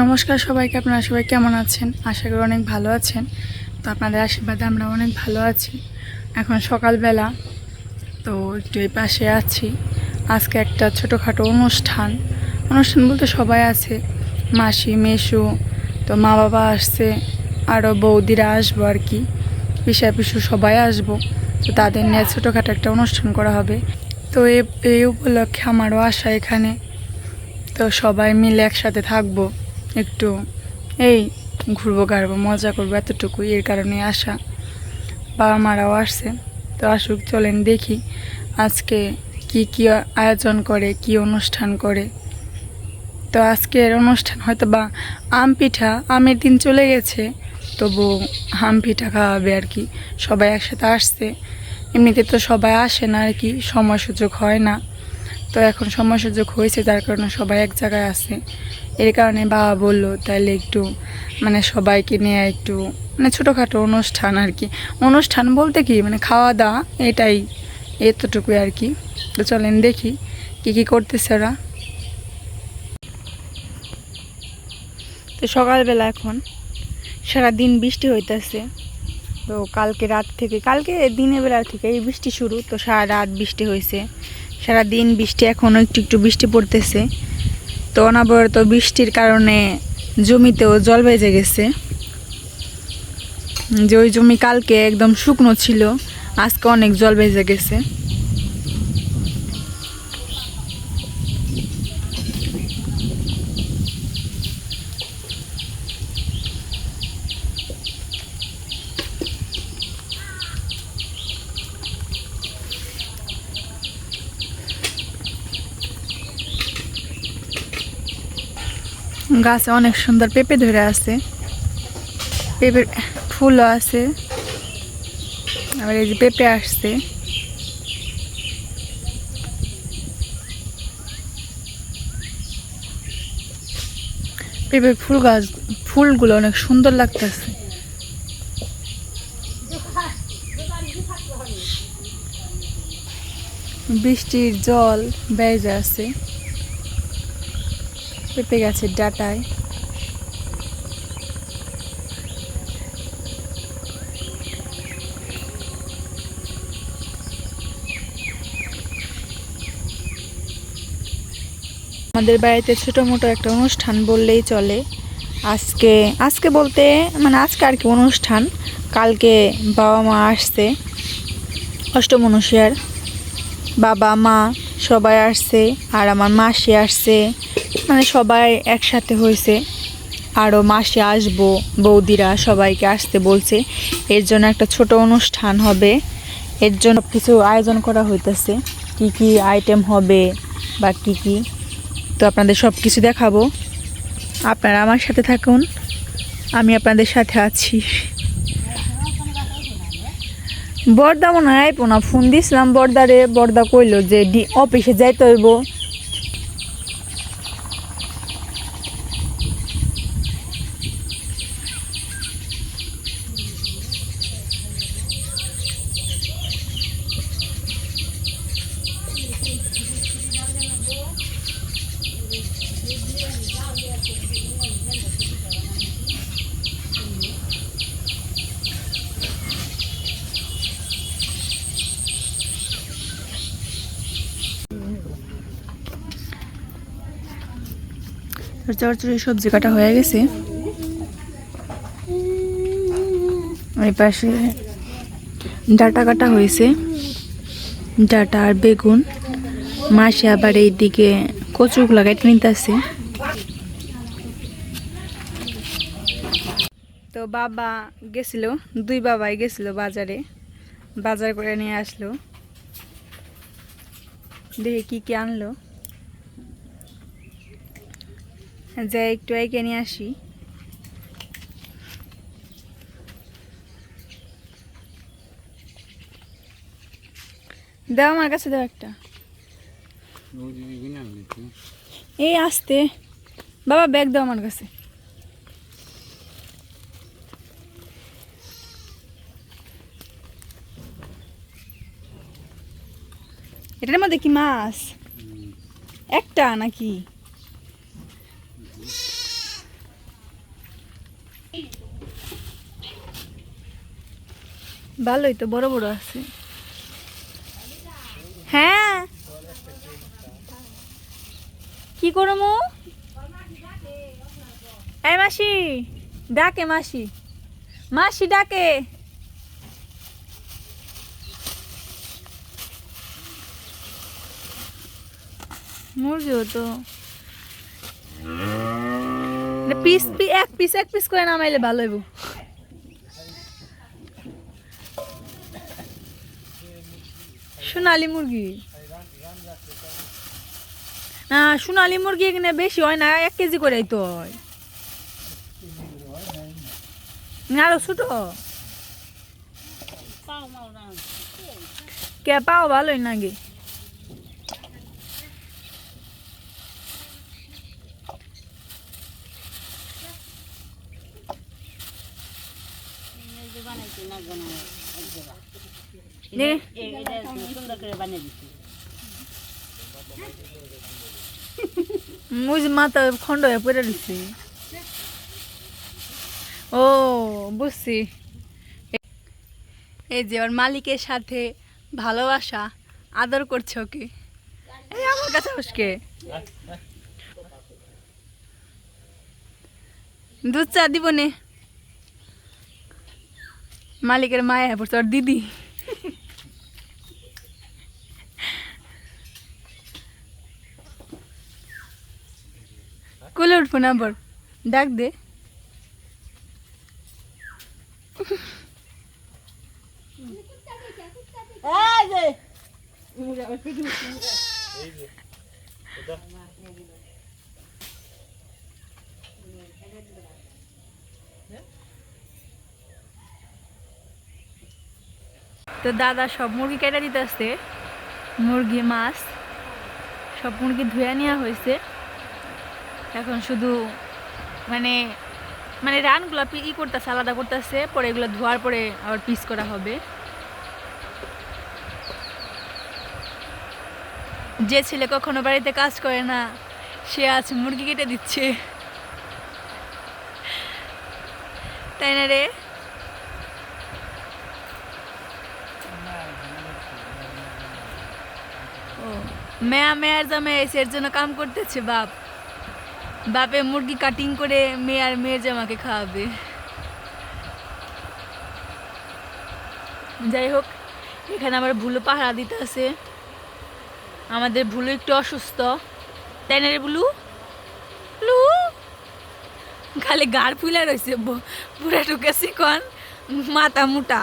নমস্কার সবাইকে, আপনারা সবাই কেমন আছেন? আশা করি অনেক ভালো আছেন। তো আপনাদের আশীর্বাদে আমরা অনেক ভালো আছি। এখন সকালবেলা, তো একটু এই পাশে আছি। আজকে একটা ছোটোখাটো অনুষ্ঠান বলতে সবাই আছে, মাসি মেসু, তো মা বাবা আসছে, আরও বৌদিরা আসবো আর কি, পিসা পিসু সবাই আসবো। তো তাদের নিয়ে ছোটোখাটো একটা অনুষ্ঠান করা হবে। তো এই উপলক্ষে আমারও আসা এখানে। তো সবাই মিলে একসাথে থাকবো, একটু এই ঘুরবো গাড়বো মজা করবো, এতটুকুই, এর কারণে আসা। বাবা মারাও আসছে, তো আসুক, চলেন দেখি আজকে কি কি আয়োজন করে, কি অনুষ্ঠান করে। তো আজকের অনুষ্ঠান হয়তো বা আম পিঠা, আমের দিন চলে গেছে, তবু আম পিঠা খাওয়াবে আর কি। সবাই একসাথে আসছে, এমনিতে তো সবাই আসে না আর কি, সময় সুযোগ হয় না। তো এখন সময় সুযোগ হয়েছে, যার কারণে সবাই এক জায়গায় আছে। এর কারণে বাবা বললো তাহলে একটু সবাইকে নিয়ে একটু ছোটোখাটো অনুষ্ঠান আর কি। অনুষ্ঠান বলতে কি খাওয়া দাওয়া, এটাই, এতটুকুই আর কি। তো চলেন দেখি কি কি করতেছে ওরা। তো সকালবেলা এখন সারাদিন বৃষ্টি হইতেছে। তো কালকে রাত থেকে, কালকে দিনের বেলা থেকে এই বৃষ্টি শুরু, তো সারা রাত বৃষ্টি হয়েছে, সারাদিন বৃষ্টি, এখনও একটু একটু বৃষ্টি পড়তেছে। তো অনবরত বৃষ্টির কারণে জমিতেও জল বেজে গেছে। যে ওই জমি কালকে একদম শুকনো ছিল, আজকে অনেক জল বেজে গেছে। গাছে অনেক সুন্দর পেঁপে ধরে আছে, পেঁপের ফুলও আছে, আবার এই যে পেঁপে আসছে। পেঁপের ফুল গাছ, ফুলগুলো অনেক সুন্দর লাগতেছে। বৃষ্টির জল বেজে আছে পেঁপে গাছের ডাঁটায়। আমাদের বাড়িতে ছোটো মোটো একটা অনুষ্ঠান বললেই চলে। আজকে আজকে বলতে আজকে আর কি অনুষ্ঠান, কালকে বাবা মা আসছে, অষ্টমনুষিয়ার বাবা মা সবাই আসছে, আর আমার মাসি আসছে, সবাই একসাথে হয়েছে। আরও মাসি আসবো, বৌদিরা সবাইকে আসতে বলছে। এর জন্য একটা ছোট অনুষ্ঠান হবে, এর জন্য কিছু আয়োজন করা হইতেছে, কি কি আইটেম হবে বা কি কি, তো আপনাদের সব কিছু দেখাবো। আপনারা আমার সাথে থাকুন, আমি আপনাদের সাথে আছি। বর্দা মনে হয় আইপো না, ফোন দিছিলাম বর্দারে, বর্দা কইলো যে অফিসে যাইতে হইব। চরচড়ি সবজি কাটা হয়ে গেছে, ওই পাশে ডাঁটা কাটা হয়েছে, ডাঁটা আর বেগুন। মাসে আবার এইদিকে কচুগুলা কেটে নিতেছে। তো বাবা গেছিল, দুই বাবাই গেছিল বাজারে, বাজার করে নিয়ে আসলো। দেখে কি কি আনলো, যাই একটু এগিয়ে নিয়ে আসি। দাও আমার কাছে, দাও একটা। এই আসতে বাবা, ব্যাগ দাও আমার কাছে। এটার মধ্যে কি মাছ? একটা নাকি? ভালোই তো, বড় বড় আছে। হ্যাঁ কি করমু? এই মাসি ডাকে, মাসি মাসি ডাকে। মুরগিও তো পিস এক পিস করে নামাইলে ভালো হইব। সোনালী মুরগি না, সোনালী মুরগি এখানে বেশি হয় না, 1 কেজি করে তো হয়, আরো ছোট কে পাও ভালোই নাকি। মাথা খন্ড হয়ে পড়ে দিচ্ছি। ও বুঝছি, এই যে ওর মালিকের সাথে ভালোবাসা আদর করছে ওকে। এই আমার কাছে বসকে দুধ চা দিব নে। মালিকের মায়া পড়ছে ওর দিদি। কোলে উঠবো না, আবার ডাক দে। তো দাদা সব মুরগি কেটে দিতে আসছে, মুরগি মাছ সব মুরগি ধুয়ে নেওয়া হয়েছে। এখন শুধু মানে মানে রানগুলো করতেছে, আলাদা করতেছে, পরে এগুলো ধোয়ার পরে আবার পিস করা হবে। যে ছেলে কখনো বাড়িতে কাজ করে না সে আজ মুরগি কেটে দিচ্ছে, তাই না রে? ও মেয়ার জামাই এসে এর জন্য কাম করতেছে। বাপে মুরগি কাটিং করে মেয়ের জামাকে খাওয়াবে। যাই হোক, এখানে আমার ভুলু পাহারা দিতে আছে। আমাদের ভুলু একটু অসুস্থ, তাই না রে বুলু? খালি গাড় ফুলে রয়েছে, পুরা টুকে চিকন, মাথা মোটা।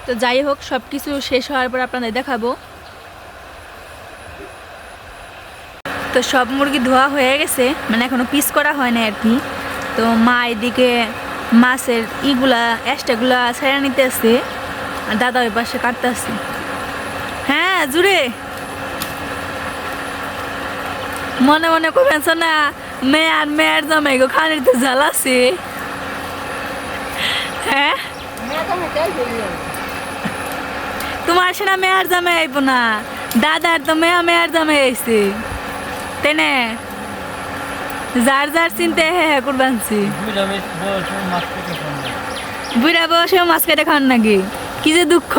তো যাই হোক, সব কিছু শেষ হওয়ার পর আপনাদের দেখাবো। তো সব মুরগি ধোয়া হয়ে গেছে, মানে এখনো পিস করা হয় না আর কি। তো মা এদিকে মাছের এক্সট্রাগুলা ছেড়ে নিতে আসছে, আর দাদা ওই পাশে কাটতে আসছে। হ্যাঁ জুড়ে মনে মনে করবেন না, মেয়ের জামাই গো খানির তো জাল আছে। হ্যাঁ তোমার সে না মেয়ার জামাই আইব না, দাদার তো মেয়ার জামাই আইছে, তাই না? যার চিনতে হ্যাঁ করবানছি। বুড়া বসে মাছ কেটে খান নাকি? কি যে দুঃখ।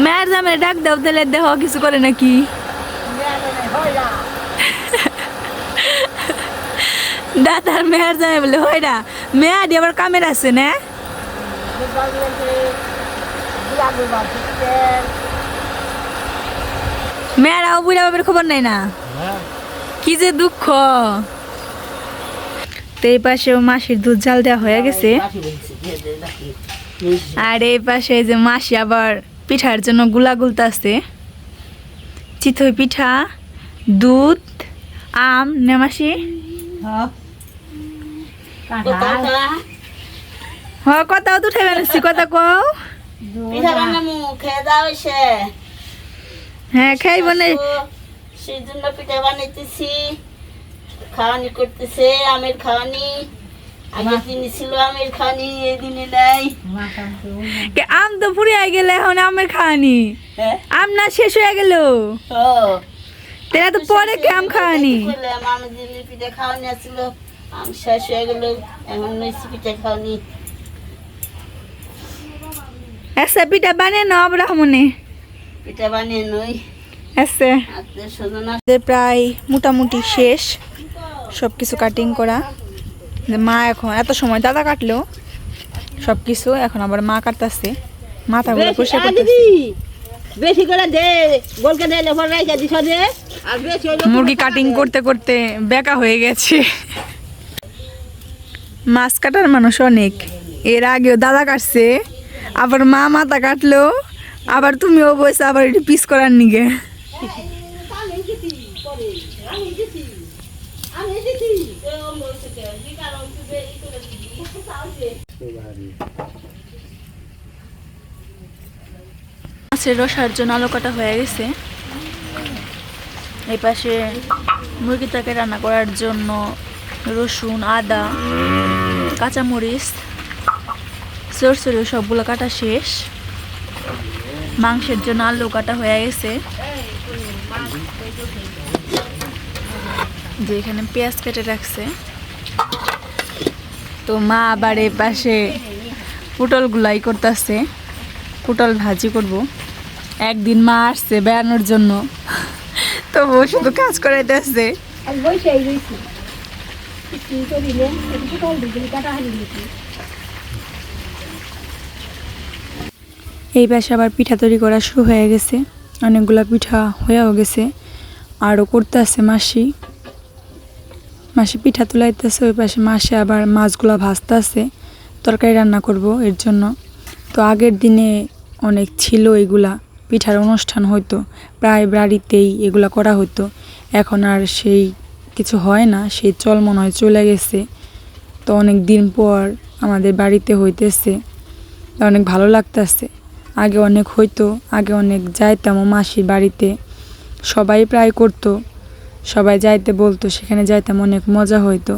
মেয়ার জামাই ডাক দাও, দিলে দেহ কিছু করে নাকি? দাদার মেয়ার জামাই বলে হয় না, মেয়ার দিয়ে আবার কামের আছে না। মেয়েরাও বুড়া বাবার খবর নাই না, কি যে দুঃখ। তো এই পাশেও মাসির দুধ জাল দেওয়া হয়ে গেছে, আর এই পাশে যে মাসি আবার পিঠার জন্য গুলা গুলতাছে। চিতই পিঠা, দুধ, আম নে মাসি? কথাও তো উঠে বেড়াচ্ছি, কথা কও। হ্যাঁ খাইব না, সেই জন্য পিঠা বানাইতেছি, খাওয়ানি করতেছে, আমের খাওয়ানি। আগে দিনে ছিল আমের খানি, এই দিনে নাই। আম তো ফুরিয়ে গেলে এখন আমের খাওয়ানি, হ্যাঁ আম না শেষ হয়ে গেল, ও তাহলে তো পরে কে আম খাওয়ানি? আমের দিনে পিঠা খাওয়ানি আসছিল, আম শেষ হয়ে গেল, এখন নইছি পিঠা খাওয়ানি। আচ্ছা পিঠা বানিয়ে নাও ব্রাহ্মণে, পিঠা বানিয়ে নই, আচ্ছা আত্মীয় স্বজন প্রায় মোটামুটি শেষ সব কিছু কাটিং করা। মা এখন এত সময় দাদা কাটলো সব কিছু, এখন আবার মা কাটতেছে, মাথাগুলো পরিষ্কার করতেছে। বেশি করে দে, গোলকে দে, লেফর রাইখা দিছ দে, আর বেশি হইলে মুরগি কাটিং করতে করতে বেকা হয়ে গেছে। মাছ কাটার মানুষ অনেক, এর আগেও দাদা কাটছে, আবার মা মাথা কাটলো, আবার তুমিও বসে আবার একটু পিস করার নিগে। মাছের রসার জন্য আলু কাটা হয়ে গেছে। এই পাশে মুরগিটাকে রান্না করার জন্য রসুন, আদা, কাঁচামরিচ, সরষে সবগুলো কাটা শেষ। মাংসের জন্য আলু কাটা হয়ে গেছে, যে এখানে পেঁয়াজ কেটে রাখছে। তো মা আবার এই পাশে পটল গুলাই করতেছে, পটল ভাজি করব। একদিন মা আসছে বেড়ানোর জন্য, তো ও শুধু কাজ করাইতেছে। এই পাশে আবার পিঠা তৈরি করা শুরু হয়ে গেছে, অনেকগুলা পিঠা হয়েও গেছে, আরও করতে আছে মাসি। মাসি পিঠা তুলাইতেছে, ওই পাশে মাসি আবার মাছগুলা ভাজতে আছে, তরকারি রান্না করব এর জন্য। তো আগের দিনে অনেক ছিল এগুলা, পিঠার অনুষ্ঠান হতো, প্রায় বাড়িতেই এগুলা করা হতো। এখন আর সেই কিছু হয় না, সেই চল মনে হয় চলে গেছে। তো অনেক দিন পর আমাদের বাড়িতে হইতেছে, অনেক ভালো লাগতেছে। আগে অনেক হইতো, আগে অনেক যাইতাম মাসির বাড়িতে, সবাই প্রায় করতো, সবাই যাইতে বলতো, সেখানে যাইতাম, অনেক মজা হইতো।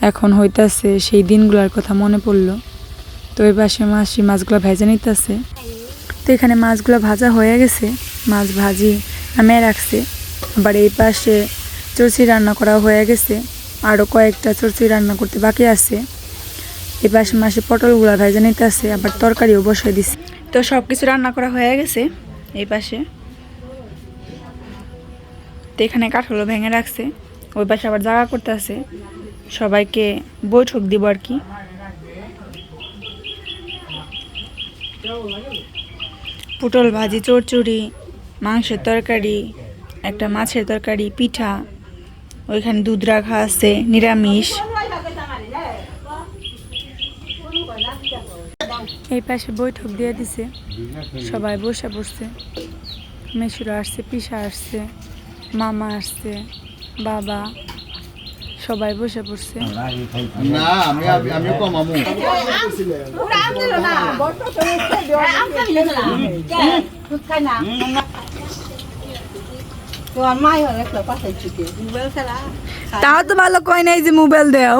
এখন হইতাছে, সেই দিনগুলোর কথা মনে পড়লো। তো এই পাশে মাসি মাছগুলো ভেজে নিতেছে। তো এখানে মাছগুলো ভাজা হয়ে গেছে, মাছ ভাজি নামিয়ে রাখছে। আবার এই পাশে চরচি রান্না করা হয়ে গেছে, আরও কয়েকটা চরচি রান্না করতে বাকি আছে। এই পাশে মাসি পটলগুলো ভেজে নিতেছে, আবার তরকারিও বসিয়ে দিছে। তো সব কিছু রান্না করা হয়ে গেছে এই পাশে। তো এখানে কাঠগুলো ভেঙে রাখছে, ওই পাশে আবার জায়গা করতে আছে, সবাইকে বৈঠক দিব আর কি। পটল ভাজি, চচ্চড়ি, মাংসের তরকারি, একটা মাছের তরকারি, পিঠা, ওইখানে দুধ রাখা আছে, নিরামিষ। এই পাশে বৈঠক দিয়ে দিছে, সবাই বসে বসছে। মেশুরা আসছে, পিসা আসছে, মামা আসছে, বাবা, সবাই বসে পড়ছে। না আমি আমি কমামু তাও তো ভালো কয় নাই যে মোবাইল দেও।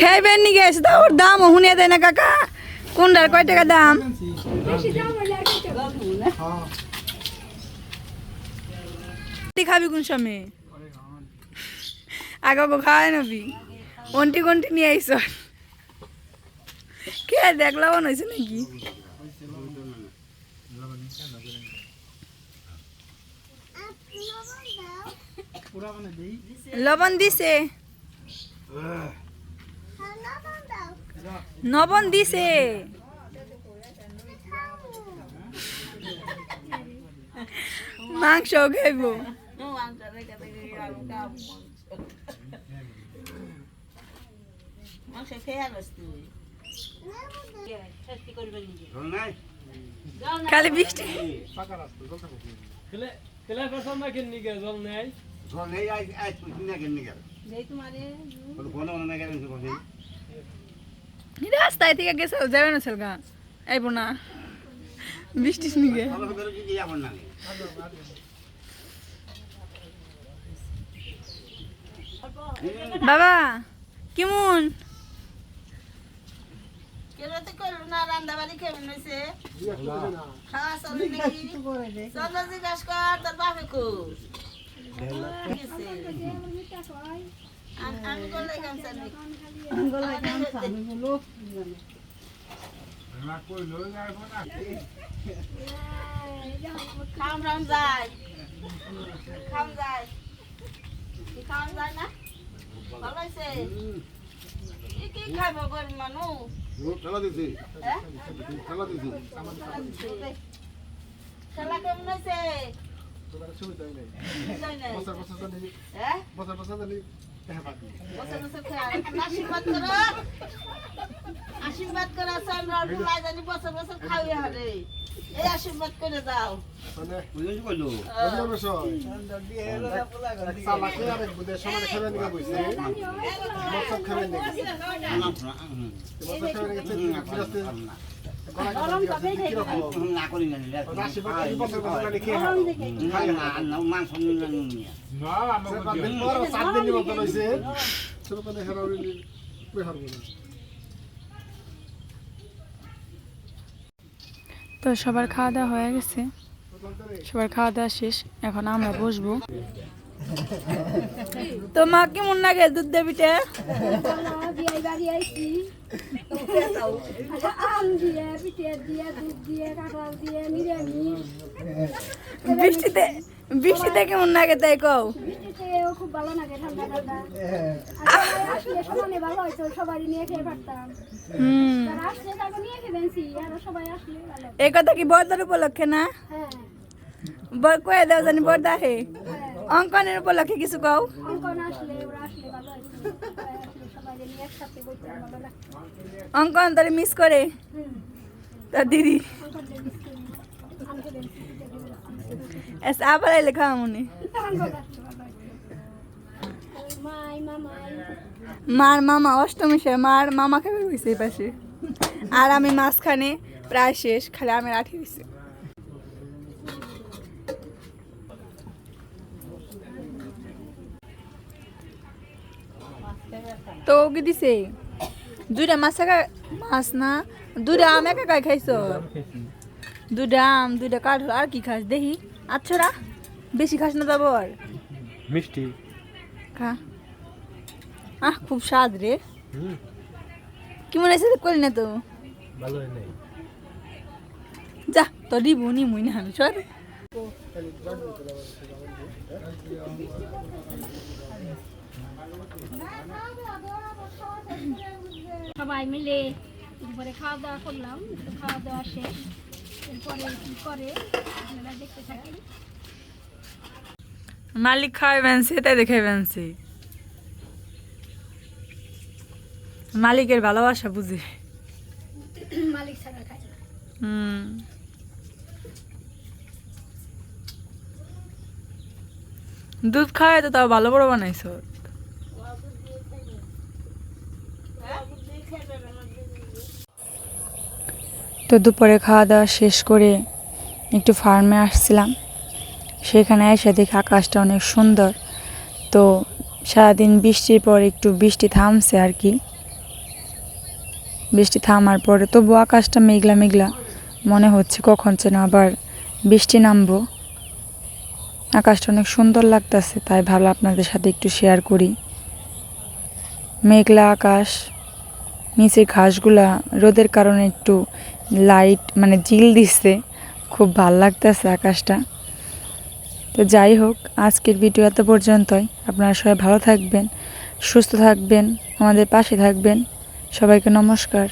খাইবেন নি গেছে, তা ওর দাম শুনে দেয় না কাকা, কোনটার কয় টাকা দাম? খাবি কোন সময়? আগে খাওয়াই নবি, অন্টি কন্টি নিয়ে আইস কে দেখলাম হয়েছে নাকি? লবণ দিছে, লবণ দিছে, মাংস খাইব। খালি বৃষ্টি জল নেই আই তুই না কেন গেল যেই তোমারে বল কোন না গেল কোন রাস্তায় থেকে গেছে যাবে না ছেলগা আইব না বৃষ্টি নিগে ভালো করে কি দিয়া বল না বাবা কেমন কেরাতে করল না রান্না বাড়ি কেমন হইছে খাওয়া চলে নাকি চলো জিজ্ঞাস কর তোর বাপে কো আমি গলে কাম চালি গলে কাম চালি বলো খাম রাম যায় খাম যায় কি খাম যায় না ভালো হয়েছে কি খাইব গরিব মানুষ খেলা দিছি হ্যাঁ খেলা দিছি খেলা কেমন হয়েছে হ্যাঁ বছর বছর আশীর্বাদ করো চন্দ্র ফুলাই জানি বছর বছর খাওয়াই হারে এই আশীর্বাদ করে দাও বুঝলি কইলো না করি না মাংস তো সবার খাওয়া দাওয়া হয়ে গেছে সবার খাওয়া দাওয়া শেষ এখন আমরা বসবো তো মা কেমন লাগে দুধ দেবিটা বৃষ্টিতে বৃষ্টিতে কেমন লাগে তাই কও খুব ভালো লাগে ঠান্ডা ঠান্ডা আসলে সমানে ভালো হয়তো সবাই নিয়ে খেয়ে পারতাম আসলে তাকে নিয়ে খেয়েছি আর সবাই আসলে ভালো এই কথা কি বর্দার উপলক্ষে না হ্যাঁ কয়ে দেওয়া জানি বর্দা হে অঙ্কনের উপলক্ষে কিছু কও অঙ্কন আসলে ওরা আসলে ভালো হয়েছে সবাই নিয়ে একসাথে বসতে ভালো লাগছে অঙ্কন তারে মিস করে তার দিদি অঙ্কনটা মিস করি আমাকে দেন এস আবার এলে খাওয়া মনে মাই মামাই মার মামা অষ্টমী সে মার মামা খাবে হয়েছে এই পাশে আর আমি মাঝখানে প্রায় শেষ খালি আমি রাখি হয়েছে তো কি দিছে দুইটা মাছ মাছ না দুইটা আম একা একাই খাইছ দুইটা আম দুইটা কাঠল আর কি খাস দেখি আচ্ছা বেশি খাস না যাবো আর মিষ্টি খা খুব স্বাদ রে কি মনে হয়েছে করি না তো ভালো নাই যা তো দিবো নি মুই না আমি সর সবাই মিলে দুপুরে খাওয়া দাওয়া করলাম খাওয়া দাওয়া শেষ এরপরে কি করে আপনারা দেখতে থাকেন মালিক খাওয়াবেন সে তাই দেখাইবেন সে মালিকের ভালোবাসা বুঝে মালিক ছাড়া খায় না দুধ খাওয়াই তো তাও ভালো বড় বানাইছ তো দুপুরে খাওয়া দাওয়া শেষ করে একটু ফার্মে আসছিলাম সেখানে এসে দেখি আকাশটা অনেক সুন্দর তো সারাদিন বৃষ্টির পর একটু বৃষ্টি থামছে আর কি বৃষ্টি থামার পরে তবু আকাশটা মেঘলা মেঘলা মনে হচ্ছে কখন যেন আবার বৃষ্টি নামবো আকাশটা অনেক সুন্দর লাগতেছে তাই ভালো আপনাদের সাথে একটু শেয়ার করি মেঘলা আকাশ নিচের ঘাসগুলা রোদের কারণে একটু লাইট মানে জিল দিচ্ছে খুব ভাল লাগতেছে আকাশটা তো যাই হোক আজকের ভিডিও এত পর্যন্তই আপনারা সবাই ভালো থাকবেন সুস্থ থাকবেন আমাদের পাশে থাকবেন সবাইকে নমস্কার